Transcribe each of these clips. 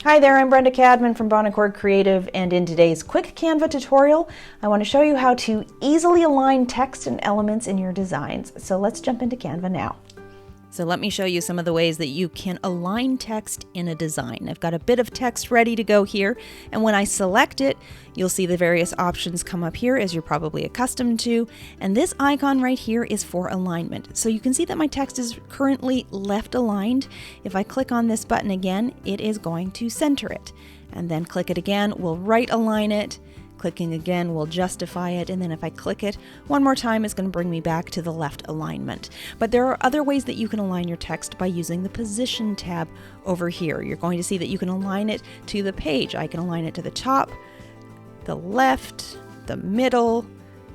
Hi there, I'm Brenda Cadman from Bonaccord Creative, and in today's quick Canva tutorial, I want to show you how to easily align text and elements in your designs. So let's jump into Canva now. So let me show you some of the ways that you can align text in a design. I've got a bit of text ready to go here, and when I select it, you'll see the various options come up here, as you're probably accustomed to, and this icon right here is for alignment. So you can see that my text is currently left aligned. If I click on this button again, it is going to center it, and then click it again, we'll right align it. Clicking again will justify it, and then if I click it one more time, it's going to bring me back to the left alignment. But there are other ways that you can align your text by using the Position tab over here. You're going to see that you can align it to the page. I can align it to the top, the left, the middle,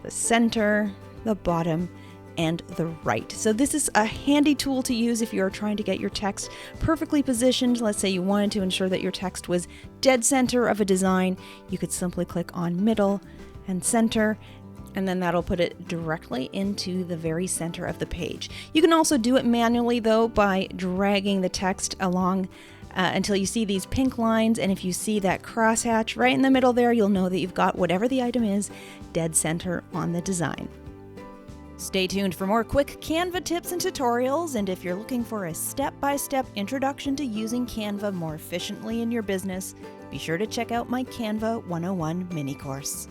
the center, the bottom, and the right. So this is a handy tool to use if you're trying to get your text perfectly positioned. Let's say you wanted to ensure that your text was dead center of a design. You could simply click on middle and center, and then that'll put it directly into the very center of the page. You can also do it manually though by dragging the text along until you see these pink lines, and if you see that crosshatch right in the middle there, you'll know that you've got whatever the item is dead center on the design. Stay tuned for more quick Canva tips and tutorials, and if you're looking for a step-by-step introduction to using Canva more efficiently in your business, be sure to check out my Canva 101 mini course.